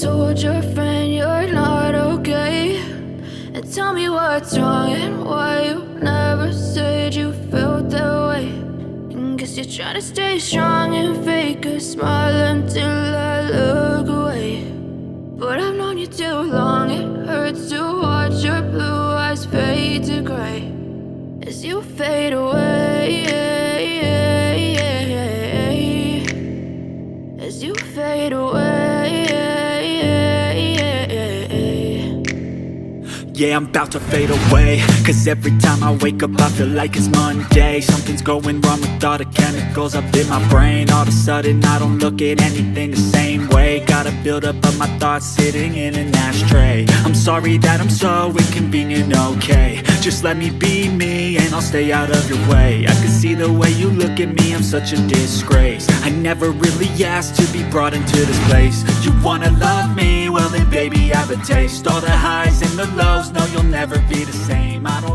told your friend you're not okay? And tell me what's wrong and why you never said you felt that way. And guess you're trying to stay strong and fake a smile until I look away. But I've known you too long, it hurts to watch your blue eyes fade to gray as you fade away, as you fade away. Yeah, I'm about to fade away, cause every time I wake up I feel like it's Monday. Something's going wrong with all the chemicals up in my brain. All of a sudden I don't look at anything the same way. Got a buildup of my thoughts sitting in an ashtray. I'm sorry that I'm so inconvenient, okay? Just let me be me and I'll stay out of your way. I can see the way you look at me, I'm such a disgrace. I never really asked to be brought into this place. You wanna love me? Well then baby, I have a taste. All the highs and the lows, no, you'll never be the same. I don't